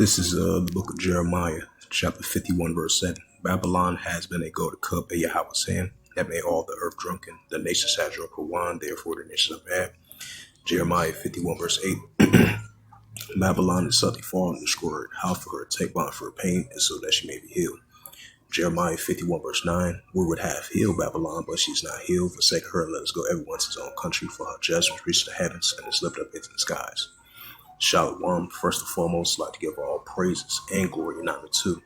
This is the book of Jeremiah, chapter 51, verse 7. Babylon has been a golden cup of Yahweh's hand that made all the earth drunken. The nations had drunk her wine, therefore the nations are bad. Jeremiah 51, verse 8. Babylon is suddenly fallen and destroyed. How for her take wine for her pain, and so that she may be healed. Jeremiah 51, verse 9. We would have healed Babylon, but she's not healed. Forsake her and let us go everyone to his own country, for her judgment reached the heavens and is lifted up into the skies. Shalom. First and foremost, I'd like to give all praises and glory and honor to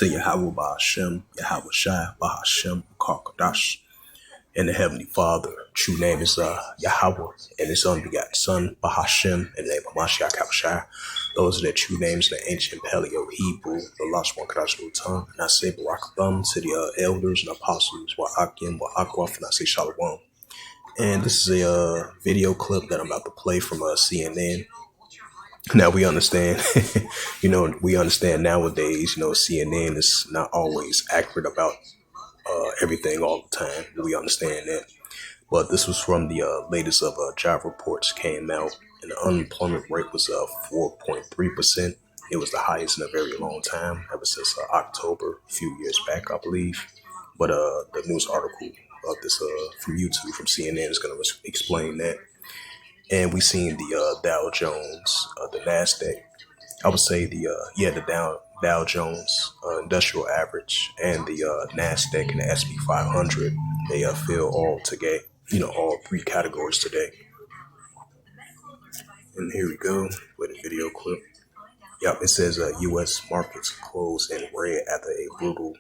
Yahweh Ba'ashem, Yahweh Shai, Ba'ashem, Karkadash, and the Heavenly Father. True name is Yahweh, and His unbegotten Son, Ba'ashem, and the name of Mashiach Yahushua. Those are the true names in the ancient Paleo Hebrew, the Lashwan Kadash tongue. And I say Barakatham to the elders and apostles, Wa'akim, Wa'akwaf, and I say Shalom. And this is a video clip that I'm about to play from CNN. Now we understand, we understand nowadays, CNN is not always accurate about everything all the time. We understand that. But this was from the latest of job reports came out, and the unemployment rate was 4.3%. It was the highest in a very long time, ever since October, a few years back, I believe. But the news article of this from YouTube, from CNN, is going to explain that. And we seen the Dow Jones, the NASDAQ. I would say the Dow Jones industrial average and the NASDAQ and the SP 500. They fell all today, all three categories today. And here we go with a video clip. Yep, it says U.S. markets closed in red after a brutal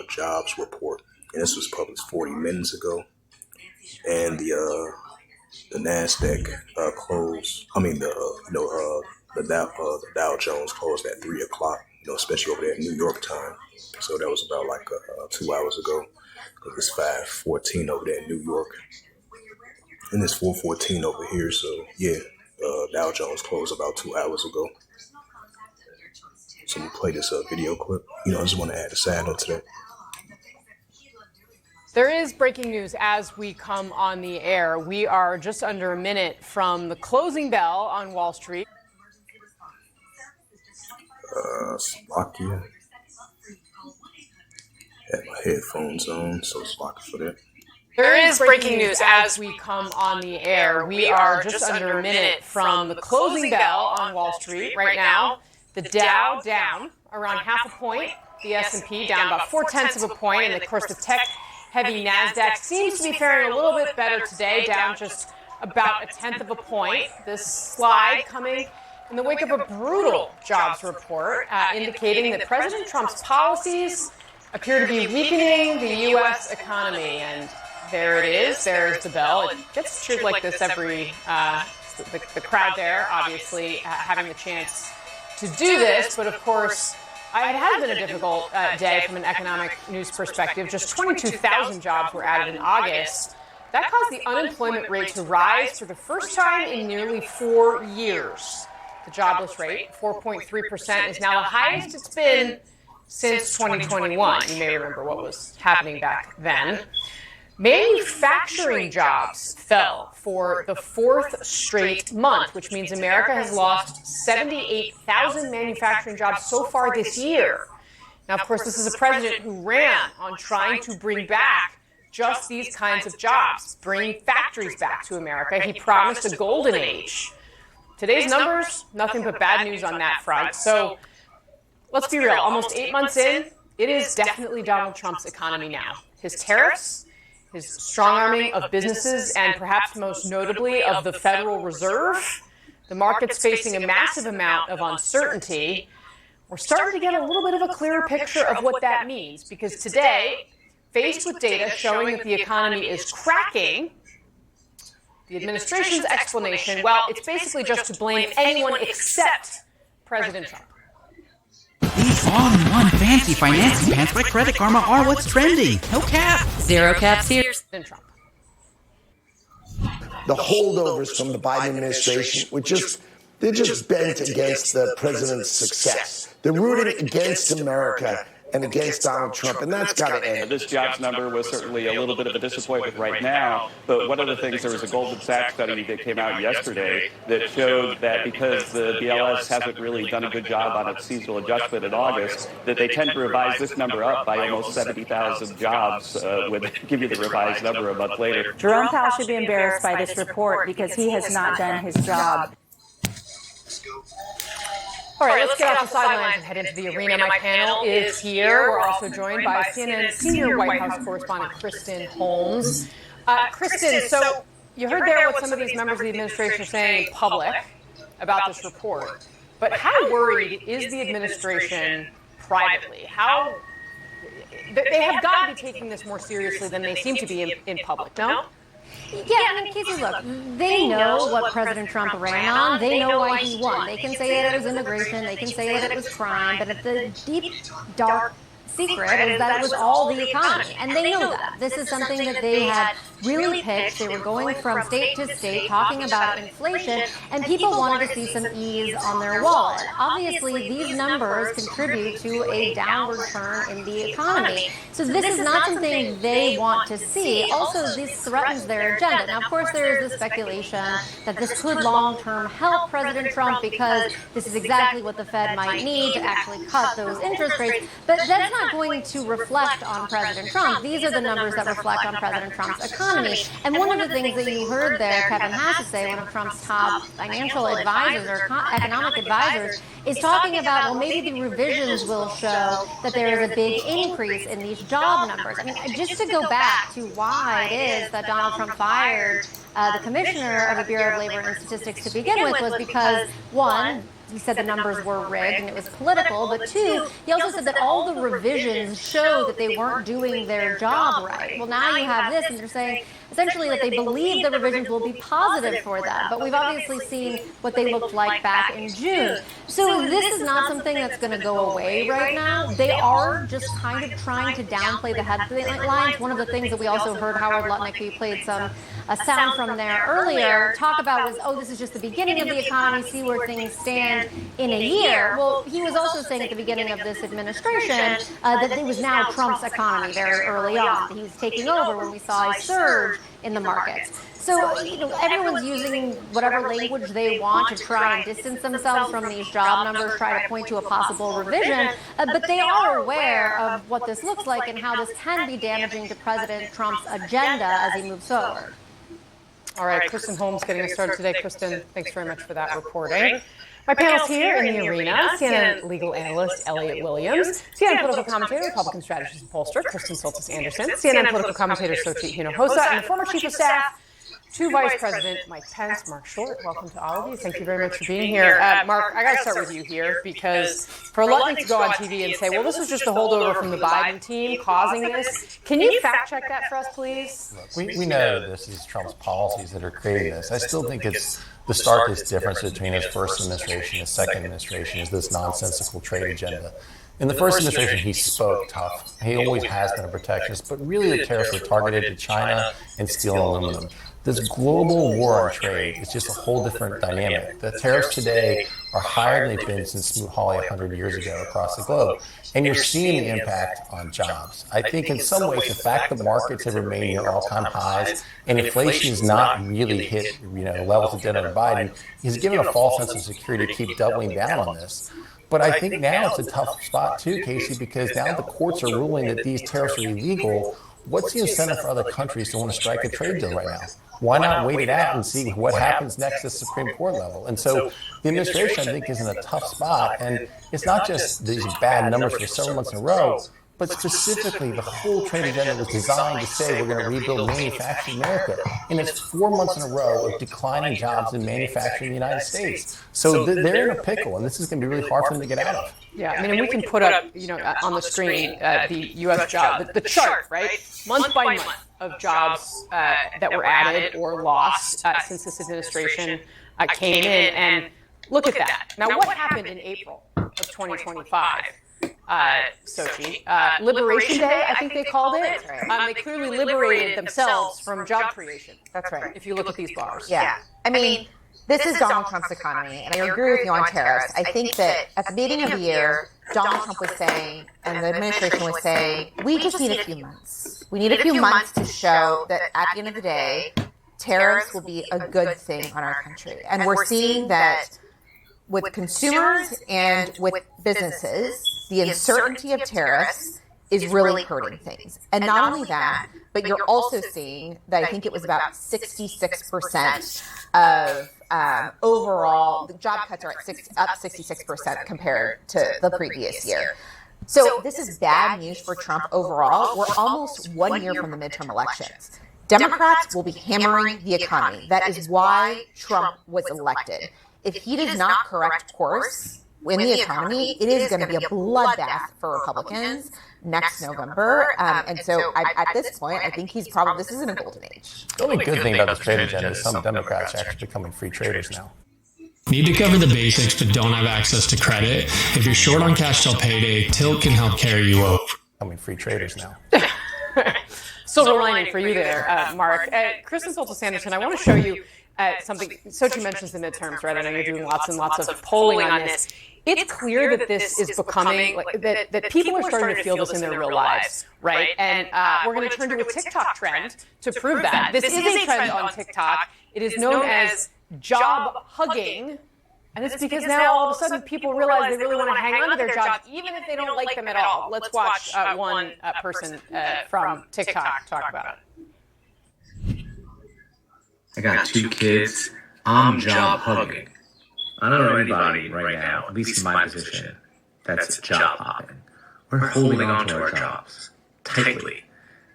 jobs report. And this was published 40 minutes ago. And the NASDAQ closed. The Dow Jones closed at 3 o'clock. Especially over there in New York time. So that was about 2 hours ago. It's 5:14 over there in New York, and it's 4:14 over here. So yeah, Dow Jones closed about 2 hours ago. So we play this video clip. I just want to add a side note to that. There is breaking news as we come on the air. We are just under a minute from the closing bell on Wall Street. Slovakia. Had my headphones on, so Slovakia for that. There is breaking news as we come on the air. We are just under a minute from the closing bell on Wall Street right now. The Dow down around half a point. The S&P down about 0.4 of a point. And of course, the tech-heavy NASDAQ seems to be faring a little bit better today, down just about 0.1 of a point. This slide coming in the wake of a brutal jobs report indicating that President Trump's policies appear to be weakening the U.S. economy. And there it is. There's the bell. It gets cheered like this every, the crowd there, obviously, having the chance to do this. But of course, it has been a difficult day from an economic news perspective. Just 22,000 jobs were added in August. That caused the unemployment rate to rise for the first time in nearly 4 years. The jobless rate, 4.3%, is now the highest it's been since 2021. You may remember what was happening back then. Manufacturing jobs fell for the fourth straight month, which means America has lost 78,000 manufacturing jobs so far this year. Now, of course, this is a president who ran on trying to bring back just these kinds of jobs, bring factories back to America. He promised a golden age. Today's numbers, nothing but bad news on that front. So let's be real, almost 8 months in, it is definitely Donald Trump's economy now. His tariffs, his strong-arming of businesses, and perhaps most notably of the Federal Reserve, the market's facing a massive amount of uncertainty. We're starting to get a little bit of a clearer picture of what that means, because today, faced with data showing that the economy is cracking, the administration's explanation, well, it's basically just to blame anyone except President Trump. These all-in-one fancy financing pants by Credit Karma are what's trending. No cap. Zero caps here. President Trump. The holdovers from the Biden administration they're just bent against the president's success. They're rooting against America and against Donald Trump, and that's got to end. This jobs number was certainly a little bit of a disappointment right now, but one of the things, there was a Goldman Sachs study that came out yesterday that showed that because the BLS hasn't really done a good job on its seasonal adjustment in August, that they tend to revise this number up by almost 70,000 jobs when they give you the revised number a month later. Jerome Powell should be embarrassed by this report because he has not done his job. All right, let's get off the sidelines and head into the arena. My panel is here. We're also joined by CNN senior White House correspondent Kristen Holmes. Kristen, so you heard there what some of these members of the administration are saying in public about this report, but how worried is the administration privately? How they have got to be taking this more seriously than they seem to be in public, no? Yeah, I mean, Casey, look, they know what President Trump ran on. They know why he won. They can say that it was immigration. They can say that it was crime. But the deep, dark secret is that it was all the economy. And they know that. This is something that they had really pitched. They were going from state to state talking about inflation, and people wanted to see some ease on their wallet. Obviously, these numbers contribute to a downward turn in the economy. So this is not something they want to see. Also, this threatens their agenda. Now, of course, there is the speculation that this could long-term help President Trump because this is exactly what the Fed might need to actually cut those interest rates. But that's not going to reflect on President Trump. These are the numbers that reflect on President Trump's economy. And one of the things that you heard there Kevin Hassett say, one of Trump's top financial advisors or economic advisors, is talking about, well, maybe the revisions will show that there is a big increase in these job numbers. I mean, just to go back to why it is that Donald Trump fired the commissioner of the Bureau of Labor and Statistics to begin with was because, one, he said the numbers were rigged and it was political, but two, he also said that all the revisions show that they weren't doing their job right. Well, now you have this, and they're saying essentially that they believe the revisions will be positive for them, but we've obviously seen what they looked like back in June. So this is not something that's going to go away right now. They are just kind of trying to downplay the headlines. One of the things that we also heard Howard Lutnick, who played a sound from there earlier, talk about was, oh, this is just the beginning of the economy, see where things stand in a year. Well, he was also saying at the beginning of this administration that it was now Trump's economy very early on. He's taking over when we saw a surge in the markets. So, everyone's using whatever language they want to try and distance themselves from these job numbers, try to point to a possible revision, but they are aware of what this looks like and how this can be damaging to President Trump's agenda as he moves forward. All right, Kristen Holmes getting us started today. Kristen, thanks very much for that reporting. My panel's here in the arena, CNN legal analyst Elliot Williams, CNN political commentator, Republican strategist and pollster Kristen Soltis Anderson, CNN political commentator Xochitl Hinojosa, and the former chief of staff to Vice President Mike Pence. Mark Short, welcome to all of you. Thank you very much for being here. Mark, I got to start with you here because for Lutnick to go on TV and say, well, this was just a holdover from the Biden team causing this, can you fact check that for us, please? We know this is Trump's policies that are creating this. I still think it's the starkest difference between his first administration and his second administration is this nonsensical trade agenda. In the first administration, he spoke tough. He always has been a protectionist, but really the tariffs were targeted to China and steel and aluminum. This global war on trade is just a whole different dynamic. The tariffs today are higher than they've been since Smoot-Hawley 100 years ago across the globe. And you're seeing the impact on jobs. I think in some ways the fact that markets have remained near all-time highs and inflation has not really hit levels of debt under Biden has given a false sense of security to keep doubling down on this. But I think now it's a tough spot too, Casey, because now the courts are ruling that these tariffs are illegal. What's the incentive for other countries to want to strike a trade deal right now? Why not wait it out and see what happens next at the Supreme Court level? And so the administration, I think, is in a tough spot. And it's not just these bad numbers for several months in a row, but specifically the whole trade agenda was designed to say we're going to rebuild manufacturing America. And it's 4 months in a row of declining jobs in manufacturing in the United States. So they're in a pickle, and this is going to be really hard for them to get out of. Yeah, I mean, and we can put up, on the screen, the U.S. job, the chart, right? Month by month of jobs that were added or lost since this administration came in. And look at that. Now, what happened in April of 2025? Sochi. Liberation Day, I think they called it. They clearly liberated themselves from job creation. That's right. If you look at these bars. Yeah. I mean, This is Donald Trump's economy, and I agree with you on tariffs. I think that at the beginning of the year, Donald Trump was saying, and the administration was saying, we just need a few months. We need a few months to show that at the end of the day, tariffs will be a good thing on our country. And we're seeing that with consumers and with businesses, the uncertainty of tariffs is really hurting things. And not only that, but you're also seeing that I think it was about 66% of overall, the job cuts are up 66% compared to the previous year. So this is bad news for Trump overall. We're almost 1 year from the midterm elections. Democrats will be hammering the economy. That is why Trump was elected. If he does not correct course in the economy, it is going to be a bloodbath for Republicans next November. And so at this point, I think he's probably, this isn't a golden age. The only good thing about this trade agenda is some Democrats are actually becoming free traders now. Need to cover the basics but don't have access to credit? If you're short on cash till payday, Tilt can help carry you over. Becoming free traders now. Silver lining for you there, Mark. Kristen Soltis-Anderson, I want to show you something. Sochi mentions the midterms, right? I know you're doing lots and lots of polling on this. It's clear that this is becoming, that people are starting to feel this in their real lives, right? And we're going to turn to a TikTok trend to prove that. This is a trend on TikTok. It is known as job hugging. And it's because now all of a sudden people realize they really want to hang on to their jobs, even if they don't like them at all. Let's watch one person from TikTok talk about it. I got 2 kids. I'm job hugging. I don't know anybody right now, at least in my position, that's job hopping. We're holding on to our jobs tightly,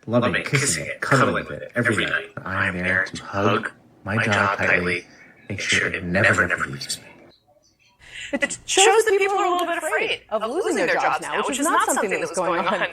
loving it, kissing it, cuddling with it every night. I am there to hug my job tightly, make sure it never leaves me. It shows that people are a little bit afraid of losing their jobs now, which is not something that was going on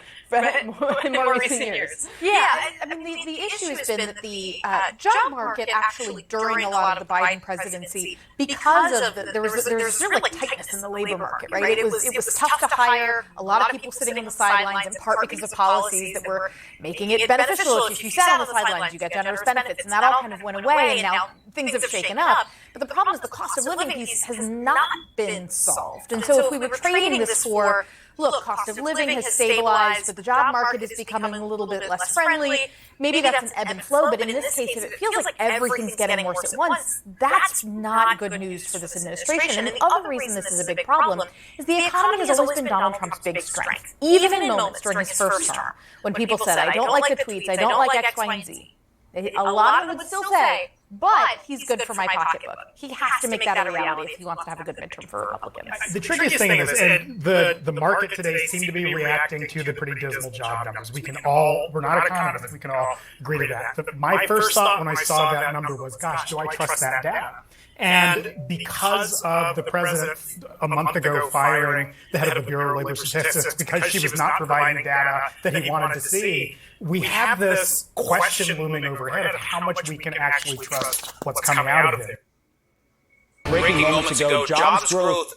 in more recent years. Yeah, I mean, the issue has been that the job market actually during a lot of the Biden presidency, because of there was really tightness in the labor market, right? It was tough to hire, a lot of people sitting on the sidelines, in part because of policies that were making it beneficial. If you sat on the sidelines, you got generous benefits, and that all kind of went away, and now things have shaken up. But the problem is the cost of living piece has not been solved. And so if we were trading this for, look, cost of living has stabilized, but the job market is becoming a little bit less friendly, maybe that's an ebb and flow, but in this case, if it feels like everything's getting worse at once, that's not good news for this administration. And the other reason this is a big problem is the economy has always been Donald Trump's big strength, even in moments during his first term, when people said, I don't like the tweets, I don't like X, Y, and Z. A lot of them would still say, but he's good for my pocketbook. He has to make that a reality if he wants to have a good midterm for Republicans. The trickiest thing is, and the market today seemed to be reacting to the pretty dismal job numbers. We're not economists, we can all agree to that. But my first thought when I saw that number was, gosh, do I trust that data? And because of the president a month ago firing the head of the Bureau of Labor Statistics because she was not providing data that he wanted to see, we have this question looming overhead of how much we can actually trust what's coming out of it. Breaking moments ago, jobs growth